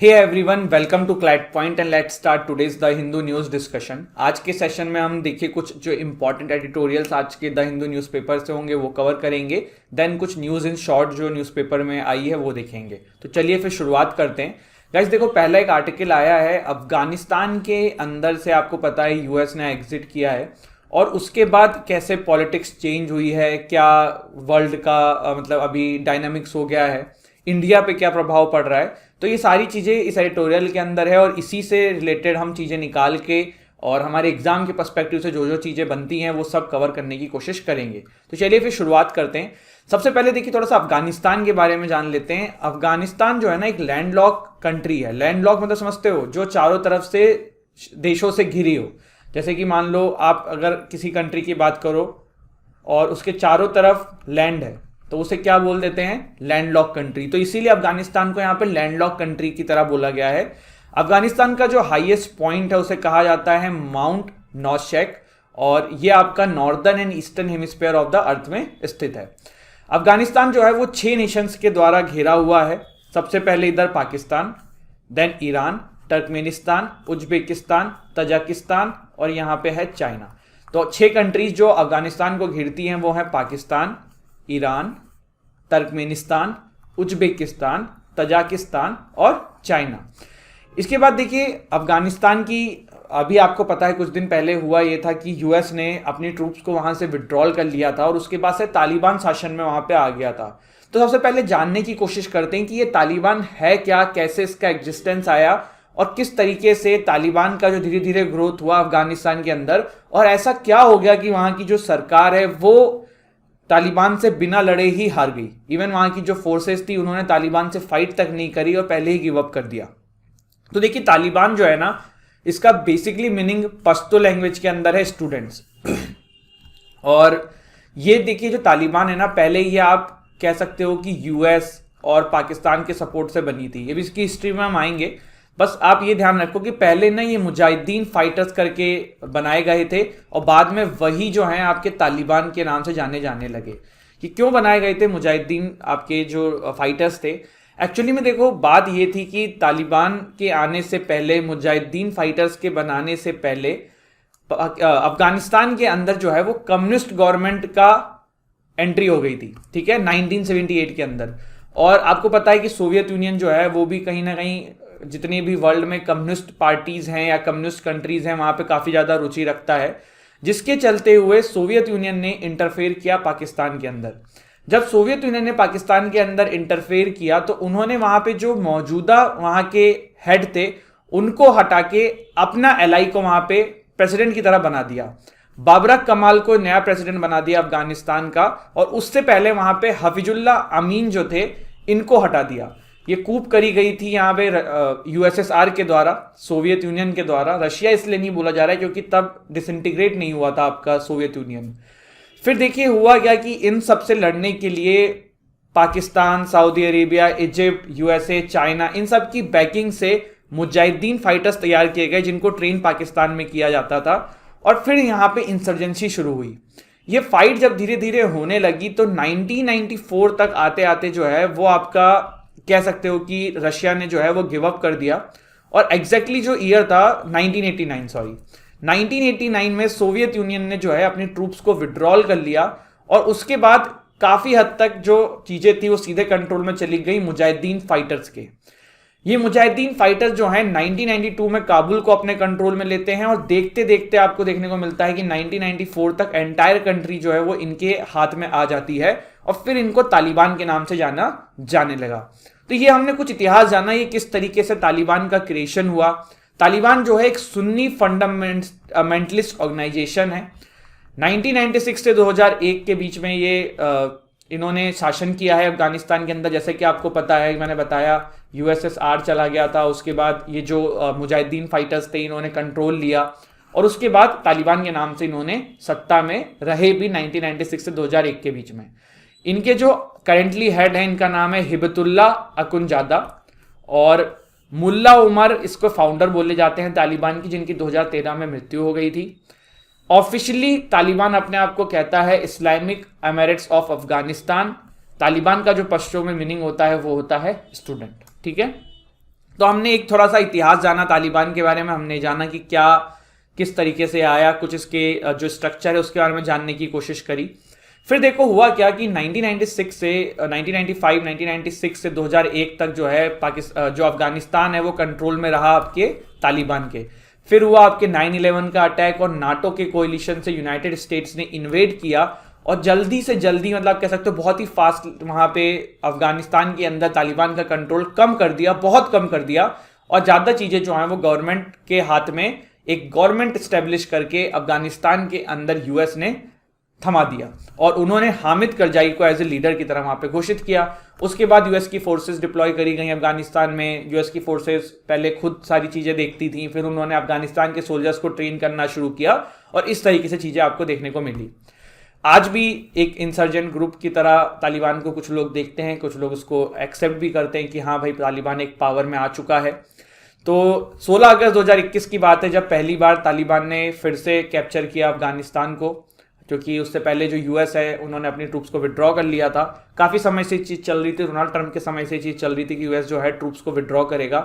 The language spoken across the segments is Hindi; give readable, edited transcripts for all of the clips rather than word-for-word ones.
Hey everyone, welcome to CLAT point and let's start today's the Hindu news discussion. आज के सेशन में हम देखिए कुछ जो इंपॉर्टेंट एडिटोरियल्स आज के द हिंदू न्यूज़पेपर से होंगे वो कवर करेंगे। देन कुछ न्यूज़ इन शॉर्ट जो न्यूज़पेपर में आई है वो देखेंगे। तो चलिए फिर शुरुआत करते हैं। गाइस देखो, पहला एक आर्टिकल आया है अफगानिस्तान के अंदर से। आपको पता है यूएस ने एग्जिट किया है और उसके बाद कैसे पॉलिटिक्स चेंज हुई है, क्या वर्ल्ड का मतलब अभी डायनामिक्स हो गया है, इंडिया पे क्या प्रभाव पड़ रहा है। तो ये सारी चीज़ें इस एडिटोरियल के अंदर है और इसी से रिलेटेड हम चीज़ें निकाल के और हमारे एग्जाम के पर्सपेक्टिव से जो जो चीज़ें बनती हैं वो सब कवर करने की कोशिश करेंगे। तो चलिए फिर शुरुआत करते हैं। सबसे पहले देखिए थोड़ा सा अफगानिस्तान के बारे में जान लेते हैं। अफगानिस्तान जो है ना एक लैंडलॉक कंट्री है। लैंडलॉक मतलब समझते हो, जो चारों तरफ से देशों से घिरी हो। जैसे कि मान लो आप अगर किसी कंट्री की बात करो और उसके चारों तरफ लैंड है तो उसे क्या बोल देते हैं, लैंडलॉक कंट्री। तो इसीलिए अफगानिस्तान को यहाँ पे लैंडलॉक कंट्री की तरह बोला गया है। अफगानिस्तान का जो हाईएस्ट पॉइंट है उसे कहा जाता है माउंट नौशेक और ये आपका northern and eastern hemisphere of the earth में स्थित है। अफगानिस्तान जो है वो 6 नेशंस के द्वारा घेरा हुआ है। सबसे पहले इधर Pakistan, then Iran, Turkmenistan, Uzbekistan, Tajikistan और यहाँ पे है चाइना। तो 6 कंट्रीज जो अफगानिस्तान को घेरती हैं वो है Pakistan, Iran, Turkmenistan, Uzbekistan, Tajikistan और चाइना। इसके बाद देखिए अफगानिस्तान की अभी आपको पता है कुछ दिन पहले हुआ ये था कि यूएस ने अपनी ट्रूप्स को वहां से विड्रॉल कर लिया था और उसके बाद से तालिबान शासन में वहां पे आ गया था। तो सबसे पहले जानने की कोशिश करते हैं कि ये तालिबान है क्या, कैसे इसका एग्जिस्टेंस आया और किस तरीके से तालिबान का जो धीरे धीरे ग्रोथ हुआ अफगानिस्तान के अंदर, और ऐसा क्या हो गया कि वहां की जो सरकार है वो तालिबान से बिना लड़े ही हार गई। इवन वहां की जो फोर्सेस थी उन्होंने तालिबान से फाइट तक नहीं करी और पहले ही गिव अप कर दिया। तो देखिए तालिबान जो है ना, इसका बेसिकली मीनिंग पश्तो लैंग्वेज के अंदर है स्टूडेंट्स। और ये देखिए जो तालिबान है ना, पहले ये आप कह सकते हो कि यूएस और पाकिस्तान के सपोर्ट से बनी थी। ये भी इसकी हिस्ट्री में हम आएंगे। बस आप ये ध्यान रखो कि पहले ना ये मुजाहिदीन फाइटर्स करके बनाए गए थे और बाद में वही जो हैं आपके तालिबान के नाम से जाने लगे। कि क्यों बनाए गए थे मुजाहिदीन, आपके जो फाइटर्स थे। एक्चुअली में देखो बात ये थी कि तालिबान के आने से पहले, मुजाहिदीन फाइटर्स के बनाने से पहले अफगानिस्तान के अंदर जो है वो कम्युनिस्ट गवर्नमेंट का एंट्री हो गई थी, ठीक है, 1978 के अंदर। और आपको पता है कि सोवियत यूनियन जो है वो भी कहीं ना कहीं जितनी भी वर्ल्ड में कम्युनिस्ट पार्टीज हैं या कम्युनिस्ट कंट्रीज हैं वहां पे काफी ज्यादा रुचि रखता है, जिसके चलते हुए सोवियत यूनियन ने इंटरफेयर किया पाकिस्तान के अंदर। जब सोवियत यूनियन ने पाकिस्तान के अंदर इंटरफेयर किया तो उन्होंने वहां पे जो मौजूदा वहां के हेड थे उनको हटा के अपना एलाई को वहां पे प्रेसिडेंट की तरह बना दिया। बाबरक कमाल को नया प्रेसिडेंट बना दिया अफगानिस्तान का, और उससे पहले वहां पे हफीजुल्ला अमीन जो थे इनको हटा दिया। ये कूप करी गई थी यहाँ पे यूएसएसआर के द्वारा, सोवियत यूनियन के द्वारा। रशिया इसलिए नहीं बोला जा रहा है क्योंकि तब डिसइंटीग्रेट नहीं हुआ था आपका सोवियत यूनियन। फिर देखिए हुआ क्या कि इन सब से लड़ने के लिए Pakistan, Saudi Arabia, Egypt, USA, China, इन सब की बैकिंग से मुजाहिदीन फाइटर्स तैयार किए गए जिनको ट्रेन पाकिस्तान में किया जाता था। और फिर यहाँ पे इंसर्जेंसी शुरू हुई। ये फाइट जब धीरे धीरे होने लगी तो 1994 तक आते आते जो है वो आपका कह सकते हो कि रशिया ने जो है वो गिव अप कर दिया। और एग्जैक्टली जो ईयर था 1989 में सोवियत यूनियन ने जो है अपनी ट्रूप्स को विड्रॉल कर लिया और उसके बाद काफी हद तक जो चीजें थी वो सीधे कंट्रोल में चली गई मुजाहिदीन फाइटर्स के। ये मुजाहिदीन फाइटर्स जो हैं 1992 में काबुल को अपने कंट्रोल में लेते हैं और देखते देखते आपको देखने को मिलता है कि 1994 तक एंटायर कंट्री जो है वो इनके हाथ में आ जाती है और फिर इनको तालिबान के नाम से जाने लगा। तो ये हमने कुछ इतिहास जाना, ये किस तरीके से तालिबान का क्रिएशन हुआ। तालिबान जो है एक सुन्नी फंडामेंटलिस्ट ऑर्गेनाइजेशन है। 1996 से 2001 के बीच में ये इन्होंने शासन किया है अफगानिस्तान के अंदर। जैसे कि आपको पता है, मैंने बताया यूएसएसआर चला गया था, उसके बाद ये जो मुजाहिदीन फाइटर्स थे इन्होंने कंट्रोल लिया और उसके बाद तालिबान के नाम से इन्होंने सत्ता में रहे भी 1996 से 2001 के बीच में। इनके जो करेंटली हेड है इनका नाम है हिबतुल्ला अकुनजादा और मुल्ला उमर इसको फाउंडर बोले जाते हैं तालिबान की, जिनकी 2013 में मृत्यु हो गई थी। ऑफिशियली तालिबान अपने आप को कहता है Islamic Emirates of Afghanistan. Taliban का जो पश्तो में मीनिंग होता है वो होता है स्टूडेंट, ठीक है। तो हमने एक थोड़ा सा इतिहास जाना तालिबान के बारे में, हमने जाना कि क्या किस तरीके से आया, कुछ इसके जो स्ट्रक्चर है उसके बारे में जानने की कोशिश करी। फिर देखो हुआ क्या कि 1996 से 1995 1996 से 2001 तक जो है पाकिस्तान जो अफगानिस्तान है वो कंट्रोल में रहा आपके तालिबान के। फिर हुआ आपके 9/11 का अटैक और नाटो के कोलिशन से यूनाइटेड स्टेट्स ने इन्वेड किया और जल्दी से जल्दी मतलब कह सकते हो बहुत ही फास्ट वहां पे अफगानिस्तान के अंदर तालिबान का कंट्रोल कम कर दिया, बहुत कम कर दिया। और ज़्यादा चीज़ें जो हैं वो गवर्नमेंट के हाथ में एक गवर्नमेंट स्टेब्लिश करके अफगानिस्तान के अंदर यूएस ने थमा दिया और उन्होंने हामिद करजाई को एज ए लीडर की तरह वहां पे घोषित किया। उसके बाद यूएस की फोर्सेस डिप्लॉय करी गई अफगानिस्तान में। यूएस की फोर्सेस पहले खुद सारी चीजें देखती थी, फिर उन्होंने अफगानिस्तान के सोल्जर्स को ट्रेन करना शुरू किया और इस तरीके से चीजें आपको देखने को मिली। आज भी एक इंसर्जेंट ग्रुप की तरह तालिबान को कुछ लोग देखते हैं, कुछ लोग उसको एक्सेप्ट भी करते हैं कि हाँ भाई तालिबान एक पावर में आ चुका है। तो 16 अगस्त 2021 की बात है जब पहली बार तालिबान ने फिर से कैप्चर किया अफगानिस्तान को, क्योंकि उससे पहले जो यूएस है उन्होंने अपनी ट्रूप्स को विड्रॉ कर लिया था। काफ़ी समय से चीज़ चल रही थी, डोनाल्ड ट्रंप के समय से चीज़ चल रही थी कि यूएस जो है ट्रूप्स को विड्रॉ करेगा।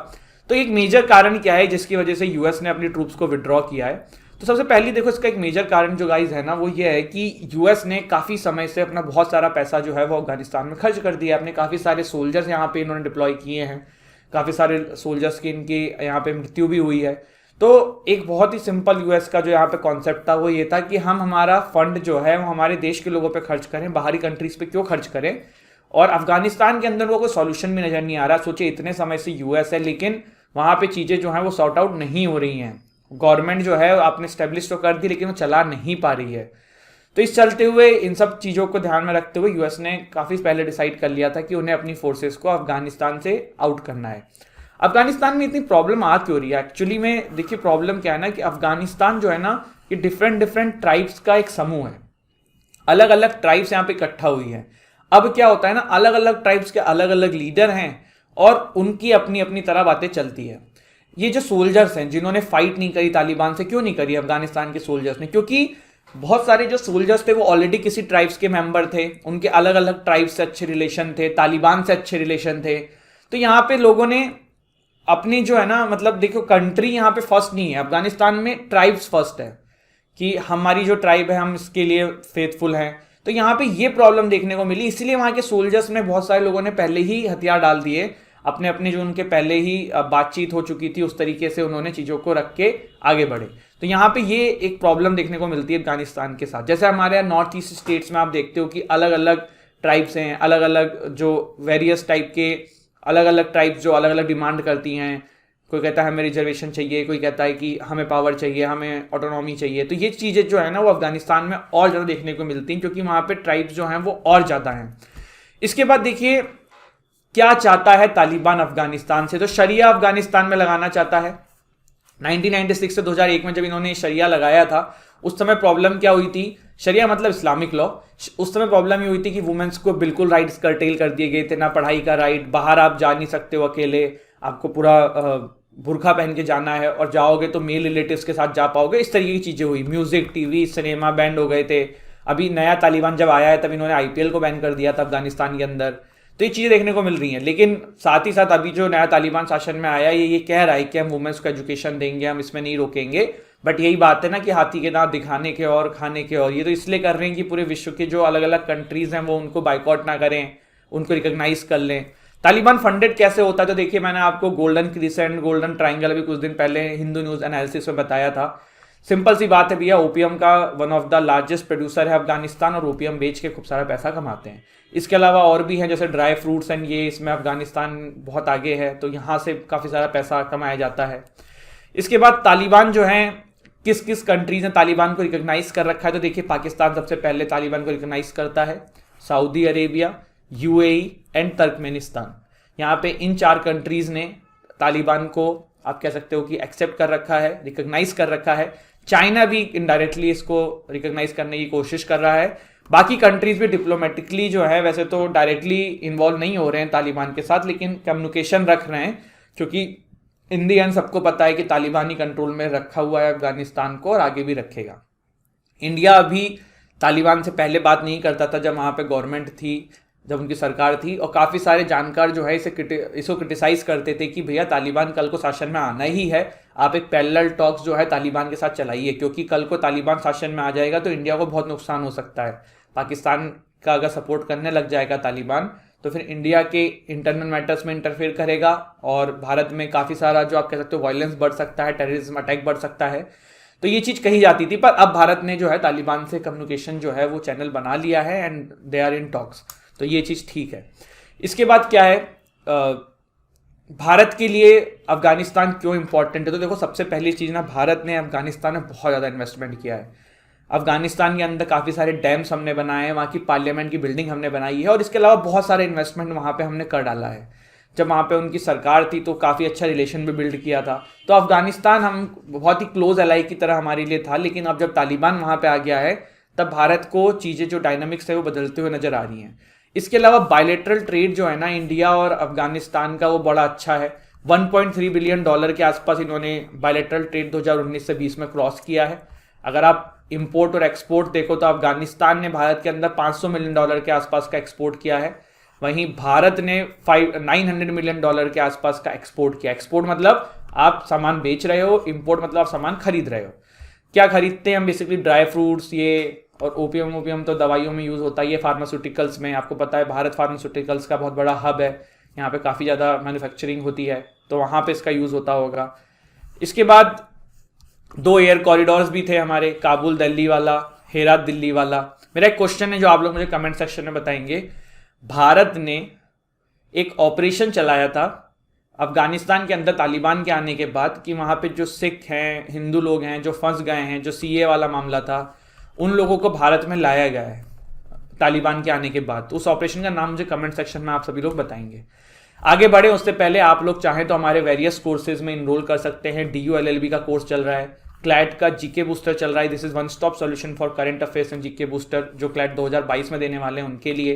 तो एक मेजर कारण क्या है जिसकी वजह से यूएस ने अपनी ट्रूप्स को विड्रॉ किया है? तो सबसे पहले देखो इसका एक मेजर कारण जो गाइज है ना वो ये है कि यूएस ने काफ़ी समय से अपना बहुत सारा पैसा जो है वो अफगानिस्तान में खर्च कर दिया। अपने काफ़ी सारे सोल्जर्स यहाँ पे इन्होंने डिप्लॉय किए हैं, काफ़ी सारे सोल्जर्स की इनकी यहाँ पे मृत्यु भी हुई है। तो एक बहुत ही सिंपल यूएस का जो यहाँ पे कॉन्सेप्ट था वो ये था कि हम हमारा फंड जो है वो हमारे देश के लोगों पे खर्च करें, बाहरी कंट्रीज पे क्यों खर्च करें। और अफगानिस्तान के अंदर वो कोई सॉल्यूशन भी नजर नहीं आ रहा। सोचिए इतने समय से यूएस है लेकिन वहाँ पे चीज़ें जो हैं वो सॉर्ट आउट नहीं हो रही हैं। गवर्नमेंट जो है आपने स्टेब्लिश तो कर दी लेकिन वो चला नहीं पा रही है। तो इस चलते हुए इन सब चीज़ों को ध्यान में रखते हुए यूएस ने काफ़ी पहले डिसाइड कर लिया था कि उन्हें अपनी फोर्सेस को अफगानिस्तान से आउट करना है। अफगानिस्तान में इतनी प्रॉब्लम आ क्यों रही है एक्चुअली में? देखिए प्रॉब्लम क्या है ना कि अफगानिस्तान जो है ना ये डिफरेंट ट्राइब्स का एक समूह है। अलग अलग ट्राइब्स यहाँ पे इकट्ठा हुई है। अब क्या होता है ना, अलग अलग ट्राइब्स के अलग अलग लीडर हैं और उनकी अपनी अपनी तरह बातें चलती है। ये जो सोल्जर्स हैं जिन्होंने फाइट नहीं करी तालिबान से, क्यों नहीं करी अफगानिस्तान के सोल्जर्स ने? क्योंकि बहुत सारे जो सोल्जर्स थे वो ऑलरेडी किसी ट्राइब्स के मेंबर थे, उनके अलग अलग ट्राइब्स से अच्छे रिलेशन थे, तालिबान से अच्छे रिलेशन थे। तो यहाँ पे लोगों ने अपनी जो है ना मतलब देखो कंट्री यहाँ पे फर्स्ट नहीं है, अफगानिस्तान में ट्राइब्स फर्स्ट है कि हमारी जो ट्राइब है हम इसके लिए फेथफुल हैं। तो यहाँ पे ये प्रॉब्लम देखने को मिली, इसीलिए वहाँ के सोल्जर्स में बहुत सारे लोगों ने पहले ही हथियार डाल दिए, अपने अपने जो उनके पहले ही बातचीत हो चुकी थी उस तरीके से उन्होंने चीज़ों को रख के आगे बढ़े। तो यहाँ पे ये एक प्रॉब्लम देखने को मिलती है अफगानिस्तान के साथ। जैसे हमारे यहाँ नॉर्थ ईस्ट स्टेट्स में आप देखते हो कि अलग अलग ट्राइब्स हैं, अलग अलग जो वेरियस टाइप के अलग अलग ट्राइब्स जो अलग अलग डिमांड करती हैं। कोई कहता है हमें रिजर्वेशन चाहिए, कोई कहता है कि हमें पावर चाहिए, हमें ऑटोनॉमी चाहिए। तो ये चीज़ें जो है ना वो अफगानिस्तान में और ज़्यादा देखने को मिलती हैं क्योंकि वहाँ पे ट्राइब्स जो हैं वो और ज़्यादा हैं। इसके बाद देखिए क्या चाहता है तालिबान अफगानिस्तान से, तो शरिया अफगानिस्तान में लगाना चाहता है। 1996 से 2001 में जब इन्होंने शरिया लगाया था उस समय प्रॉब्लम क्या हुई थी? शरिया मतलब इस्लामिक लॉ। उस समय प्रॉब्लम ये हुई थी कि वुमेन्स को बिल्कुल राइट्स कर्टेल कर दिए गए थे, ना पढ़ाई का राइट, बाहर आप जा नहीं सकते हो अकेले, आपको पूरा बुरखा पहन के जाना है और जाओगे तो मेल रिलेटिव्स के साथ जा पाओगे। इस तरीके की चीज़ें हुई। म्यूजिक, टीवी, सिनेमा बैंड हो गए थे। अभी नया तालिबान जब आया है तब इन्होंने आईपीएल को बैन कर दिया था अफगानिस्तान के अंदर। तो ये चीज़ें देखने को मिल रही हैं। लेकिन साथ ही साथ अभी जो नया तालिबान शासन में आया ये कह रहा है कि हम वुमेन्स को एजुकेशन देंगे, हम इसमें नहीं रोकेंगे। बट यही बात है ना कि हाथी के दांत दिखाने के और खाने के और। ये तो इसलिए कर रहे हैं कि पूरे विश्व के जो अलग अलग कंट्रीज हैं वो उनको बाइकआउट ना करें, उनको रिकॉग्नाइज कर लें। तालिबान फंडेड कैसे होता है? तो देखिए मैंने आपको गोल्डन क्रिसेंट, गोल्डन ट्राइंगल अभी कुछ दिन पहले हिंदू न्यूज़ एनालिसिस में बताया था। सिंपल सी बात है भैया, ओपीएम का one of the largest producer है अफगानिस्तान और ओपीएम बेच के खूब सारा पैसा कमाते हैं। इसके अलावा और भी हैं जैसे ड्राई फ्रूट्स एंड ये, इसमें अफगानिस्तान बहुत आगे है तो यहाँ से काफ़ी सारा पैसा कमाया जाता है। इसके बाद तालिबान जो है किस किस कंट्रीज ने तालिबान को रिकॉग्नाइज कर रखा है? तो देखिए पाकिस्तान सबसे पहले तालिबान को रिकॉग्नाइज करता है, Saudi Arabia, UAE and Turkmenistan. यहाँ पे इन 4 कंट्रीज ने तालिबान को आप कह सकते हो कि एक्सेप्ट कर रखा है, रिकॉग्नाइज कर रखा है। चाइना भी इनडायरेक्टली इसको रिकॉग्नाइज करने की कोशिश कर रहा है। बाकी कंट्रीज भी डिप्लोमेटिकली जो है वैसे तो डायरेक्टली इन्वॉल्व नहीं हो रहे हैं तालिबान के साथ, लेकिन कम्युनिकेशन रख रहे हैं क्योंकि इन दी एंड सबको पता है कि तालिबानी कंट्रोल में रखा हुआ है अफगानिस्तान को और आगे भी रखेगा। इंडिया अभी तालिबान से पहले बात नहीं करता था जब वहाँ पे गवर्नमेंट थी जब उनकी सरकार थी, और काफ़ी सारे जानकार जो है इसको क्रिटिसाइज करते थे कि भैया तालिबान कल को शासन में आना ही है, आप एक पैरेलल टॉक्स जो है तालिबान के साथ चलाइए, क्योंकि कल को तालिबान शासन में आ जाएगा तो इंडिया को बहुत नुकसान हो सकता है। पाकिस्तान का अगर सपोर्ट करने लग जाएगा तालिबान तो फिर इंडिया के इंटरनल मैटर्स में इंटरफेयर करेगा और भारत में काफ़ी सारा जो आप कह सकते हो वायलेंस बढ़ सकता है, टेररिज्म अटैक बढ़ सकता है। तो ये चीज़ कही जाती थी, पर अब भारत ने जो है तालिबान से कम्युनिकेशन जो है वो चैनल बना लिया है and they are in talks, तो ये चीज़ ठीक है। इसके बाद क्या है, भारत के लिए अफगानिस्तान क्यों इंपॉर्टेंट है, तो देखो सबसे पहली चीज़ ना, भारत ने अफगानिस्तान में बहुत ज़्यादा इन्वेस्टमेंट किया है। अफगानिस्तान के अंदर काफ़ी सारे डैम्स हमने बनाए हैं, वहाँ की पार्लियामेंट की बिल्डिंग हमने बनाई है, और इसके अलावा बहुत सारे इन्वेस्टमेंट वहाँ पे हमने कर डाला है। जब वहाँ पे उनकी सरकार थी तो काफ़ी अच्छा रिलेशन भी बिल्ड किया था। तो अफगानिस्तान हम बहुत ही क्लोज एलाई की तरह हमारे लिए था, लेकिन अब जब तालिबान वहाँ पे आ गया है तब भारत को चीज़ें जो डायनामिक्स है वो बदलते हुए नजर आ रही हैं। इसके अलावा बायलेटरल ट्रेड जो है ना इंडिया और अफगानिस्तान का, वो बड़ा अच्छा है। 1.3 बिलियन डॉलर के आसपास इन्होंने बायलेटरल ट्रेड 2019 से 20 में क्रॉस किया है। अगर आप इंपोर्ट और एक्सपोर्ट देखो तो अफगानिस्तान ने भारत के अंदर 500 मिलियन डॉलर के आसपास का एक्सपोर्ट किया है, वहीं भारत ने 900 मिलियन डॉलर के आसपास का एक्सपोर्ट किया। एक्सपोर्ट मतलब आप सामान बेच रहे हो, इंपोर्ट मतलब आप सामान खरीद रहे हो। क्या खरीदते हैं हम? बेसिकली ड्राई फ्रूट्स, ये और ओपियम तो दवाइयों में यूज़ होता है, ये फार्मास्यूटिकल्स में। आपको पता है भारत फार्मास्यूटिकल्स का बहुत बड़ा हब है, यहाँ पे काफ़ी ज़्यादा मैन्युफैक्चरिंग होती है, तो वहाँ पे इसका यूज़ होता होगा। इसके बाद 2 एयर कॉरिडोर्स भी थे हमारे, काबुल दिल्ली वाला, हेरात दिल्ली वाला। मेरा एक क्वेश्चन है जो आप लोग मुझे कमेंट सेक्शन में बताएंगे। भारत ने एक ऑपरेशन चलाया था अफगानिस्तान के अंदर तालिबान के आने के बाद कि वहाँ पे जो सिख हैं, हिंदू लोग हैं जो फंस गए हैं, जो सीए वाला मामला था, उन लोगों को भारत में लाया गया है तालिबान के आने के बाद। तो उस ऑपरेशन का नाम मुझे कमेंट सेक्शन में आप सभी लोग बताएंगे। आगे बढ़े उससे पहले आप लोग चाहें तो हमारे वेरियस कोर्सेज में इनरोल कर सकते हैं। DU-LLB का कोर्स चल रहा है, क्लैट का जीके बूस्टर चल रहा है, this is one stop solution for current affairs and GK booster, जो क्लैट 2022 में देने वाले हैं उनके लिए।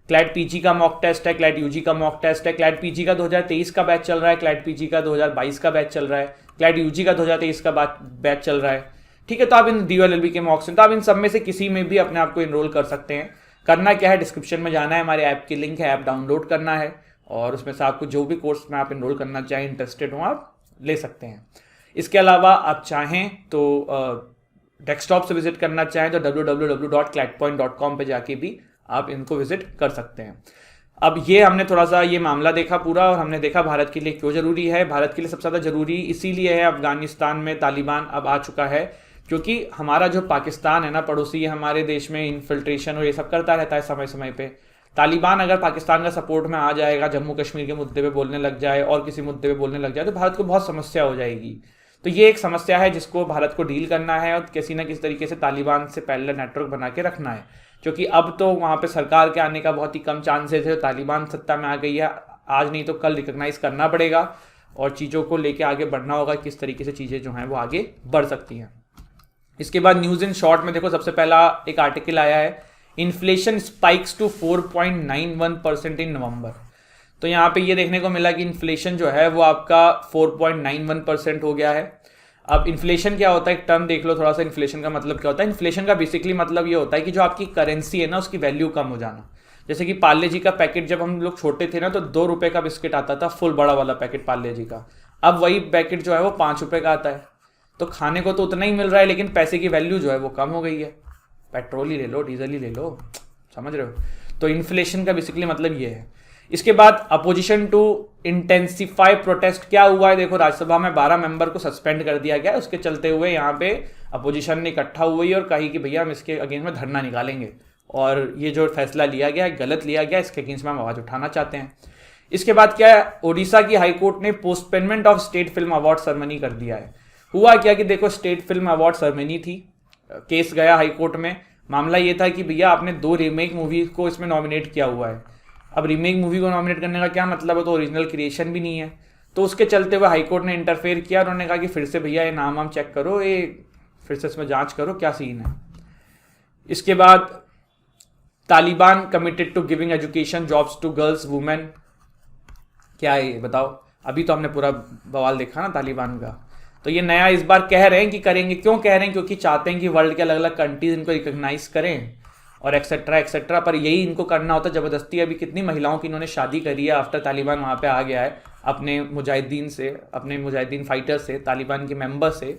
क्लैट पीजी का मॉक टेस्ट है, क्लैट यूजी का मॉक टेस्ट है। क्लैट पीजी का 2023 का बैच चल रहा है, क्लैट पीजी का 2022 का बैच चल रहा है, क्लैट यूजी का 2023 का बैच चल रहा है। ठीक है, तो आप इन DU-LLB के मॉक्स हैं, तो आप इन सब में से किसी में भी अपने आप को इनरोल कर सकते हैं। करना क्या है, डिस्क्रिप्शन में जाना है, हमारे ऐप की लिंक है, ऐप डाउनलोड करना है और उसमें से आपको जो भी कोर्स में आप इनरोल करना चाहें, इंटरेस्टेड हो, आप ले सकते हैं। इसके अलावा आप चाहें तो डेस्कटॉप से विजिट करना चाहें तो www.clatpoint.com पे जाके भी आप इनको विजिट कर सकते हैं। अब ये हमने थोड़ा सा ये मामला देखा पूरा, और हमने देखा भारत के लिए क्यों ज़रूरी है। भारत के लिए सबसे ज़्यादा ज़रूरी इसीलिए है अफगानिस्तान में तालिबान अब आ चुका है, क्योंकि हमारा जो पाकिस्तान है ना पड़ोसी, हमारे देश में इन्फिल्ट्रेशन और ये सब करता रहता है समय समय पे। तालिबान अगर पाकिस्तान का सपोर्ट में आ जाएगा, जम्मू कश्मीर के मुद्दे पे बोलने लग जाए और किसी मुद्दे पे बोलने लग जाए, तो भारत को बहुत समस्या हो जाएगी। तो ये एक समस्या है जिसको भारत को डील करना है और किसी ना किसी तरीके से तालिबान से पैरेलल नेटवर्क बना के रखना है, क्योंकि अब तो वहाँ पे सरकार के आने का बहुत ही कम चांसेस है। तालिबान सत्ता में आ गई है, आज नहीं तो कल रिकॉग्नाइज करना पड़ेगा और चीज़ों को लेके आगे बढ़ना होगा, किस तरीके से चीज़ें जो हैं वो आगे बढ़ सकती हैं। इसके बाद न्यूज़ इन शॉर्ट में देखो, सबसे पहला एक आर्टिकल आया है, इन्फ्लेशन स्पाइक्स टू 4.91% इन नवंबर। तो यहाँ पे ये देखने को मिला कि इन्फ्लेशन जो है वो आपका 4.91% हो गया है। अब इन्फ्लेशन क्या होता है, एक टर्म देख लो थोड़ा सा, इन्फ्लेशन का मतलब क्या होता है। इन्फ्लेशन का बेसिकली मतलब ये होता है कि जो आपकी करेंसी है ना उसकी वैल्यू कम हो जाना। जैसे कि पार्ले जी का पैकेट जब हम लोग छोटे थे ना तो 2 रुपये का बिस्किट आता था, फुल बड़ा वाला पैकेट पार्ले जी का। अब वही पैकेट जो है वो 5 रुपये का आता है। तो खाने को तो उतना ही मिल रहा है, लेकिन पैसे की वैल्यू जो है वो कम हो गई है। पेट्रोल ही ले लो, डीजल ही ले लो, समझ रहे हो। तो इन्फ्लेशन का बेसिकली मतलब ये है। इसके बाद अपोजिशन टू इंटेंसिफाई प्रोटेस्ट क्या हुआ है, देखो राज्यसभा में 12 मेंबर को सस्पेंड कर दिया गया। उसके चलते हुए यहाँ पे अपोजिशन ने इकट्ठा हुई और कही कि भैया हम इसके अगेंस्ट में धरना निकालेंगे और ये जो फैसला लिया गया है गलत लिया गया, इसके अगेंस्ट में हम आवाज़ उठाना चाहते हैं। इसके बाद क्या है, ओडिशा की हाईकोर्ट ने postponement of state film award ceremony कर दिया है। हुआ क्या कि देखो, स्टेट फिल्म अवार्ड सेरेमनी थी, केस गया हाईकोर्ट में। मामला ये था कि भैया आपने 2 रीमेक मूवी को इसमें नॉमिनेट किया हुआ है। अब रीमेक मूवी को नॉमिनेट करने का क्या मतलब है, तो ओरिजिनल क्रिएशन भी नहीं है। तो उसके चलते हुए हाईकोर्ट ने इंटरफेयर किया, उन्होंने कहा कि फिर से भैया ये नाम हम चेक करो, ये फिर से इसमें जांच करो क्या सीन है। इसके बाद Taliban committed to giving education jobs to girls women, क्या है ये बताओ। अभी तो हमने पूरा बवाल देखा ना तालिबान का। तो ये नया इस बार कह रहे हैं कि करेंगे। क्यों कह रहे हैं, क्योंकि चाहते हैं कि वर्ल्ड के अलग अलग कंट्रीज इनको रिकॉग्नाइज करें और एक्सेट्रा एक्सेट्रा, पर यही इनको करना होता ज़बरदस्ती। अभी कितनी महिलाओं की इन्होंने शादी करी है आफ्टर तालिबान वहाँ पे आ गया है, अपने मुजाहिदीन से, अपने मुजाहिदीन फाइटर से, तालिबान के मेंबर से।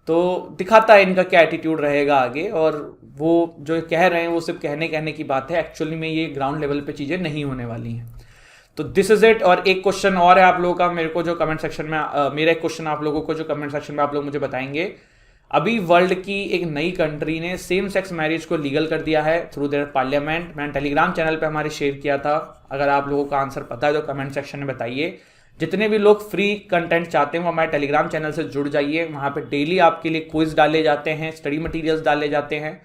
तो दिखाता है इनका क्या एटीट्यूड रहेगा आगे। और वो जो कह रहे हैं वो सिर्फ कहने की बात है, एक्चुअली में ये ग्राउंड लेवल पे चीज़ें नहीं होने वाली हैं। तो दिस इज इट। और एक क्वेश्चन और है आप लोगों का, मेरे को जो कमेंट सेक्शन में मेरा एक क्वेश्चन आप लोगों को जो कमेंट सेक्शन में आप लोग मुझे बताएंगे। अभी वर्ल्ड की एक नई कंट्री ने सेम सेक्स मैरिज को लीगल कर दिया है थ्रू देयर पार्लियामेंट। मैंने टेलीग्राम चैनल पे हमारे शेयर किया था, अगर आप लोगों का आंसर पता है तो कमेंट सेक्शन में बताइए। जितने भी लोग फ्री कंटेंट चाहते हैं वो हमारे टेलीग्राम चैनल से जुड़ जाइए, वहाँ पे डेली आपके लिए क्विज डाले जाते हैं, स्टडी मटेरियल्स डाले जाते हैं।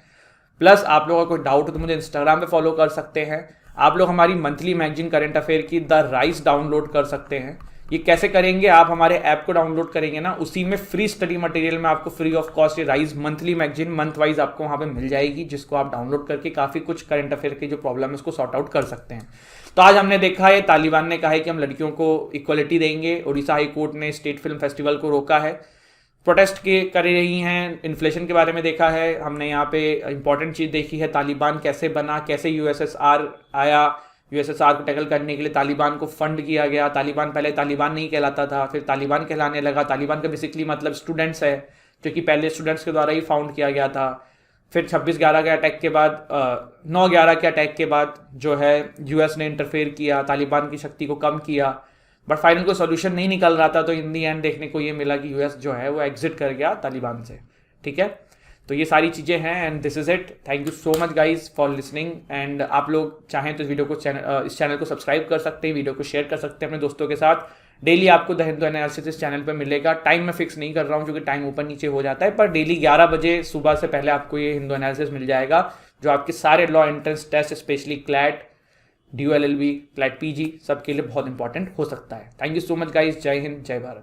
प्लस आप लोगों का कोई डाउट हो तो मुझे इंस्टाग्राम पे फॉलो कर सकते हैं। आप लोग हमारी मंथली मैगजीन करंट अफेयर की द राइज डाउनलोड कर सकते हैं। ये कैसे करेंगे, आप हमारे ऐप को डाउनलोड करेंगे ना, उसी में फ्री स्टडी मटेरियल में आपको फ्री ऑफ कॉस्ट ये rise monthly magazine month wise आपको वहाँ पे मिल जाएगी, जिसको आप डाउनलोड करके काफ़ी कुछ करंट अफेयर की जो प्रॉब्लम है उसको सॉर्ट आउट कर सकते हैं। तो आज हमने देखा है तालिबान ने कहा है कि हम लड़कियों को इक्वलिटी देंगे। उड़ीसा हाई कोर्ट ने स्टेट फिल्म फेस्टिवल को रोका है, प्रोटेस्ट के कर रही हैं। इन्फ्लेशन के बारे में देखा है हमने, यहाँ पे इंपॉर्टेंट चीज़ देखी है तालिबान कैसे बना, कैसे यूएसएसआर आया, यूएसएसआर को टैकल करने के लिए तालिबान को फंड किया गया। तालिबान पहले तालिबान नहीं कहलाता था, फिर तालिबान कहलाने लगा। तालिबान का बेसिकली मतलब स्टूडेंट्स है, जो कि पहले स्टूडेंट्स के द्वारा ही फाउंड किया गया था। फिर 26/11 के अटैक के बाद 9/11 के अटैक के बाद जो है यूएस ने इंटरफेयर किया, तालिबान की शक्ति को कम किया, बट फाइनल कोई सोल्यूशन नहीं निकल रहा था। तो इन दी एंड देखने को ये मिला कि यूएस जो है वो एग्जिट कर गया तालिबान से। ठीक है, तो ये सारी चीज़ें हैं and this is it. Thank you so much guys for listening. And आप लोग चाहें तो वीडियो को इस चैनल को सब्सक्राइब कर सकते हैं, वीडियो को शेयर कर सकते हैं अपने दोस्तों के साथ। डेली आपको द हिंदू एनालिसिस इस चैनल पर मिलेगा। टाइम मैं फिक्स नहीं कर रहा हूँ क्योंकि टाइम ऊपर नीचे हो जाता है, पर डेली 11 बजे सुबह से पहले आपको ये हिंदू एनालिसिस मिल जाएगा, जो आपके सारे law entrance test specially CLAT, DULLB, CLAT PG सबके लिए बहुत इंपॉर्टेंट हो सकता है। Thank you so much guys. जय हिंद, जय भारत।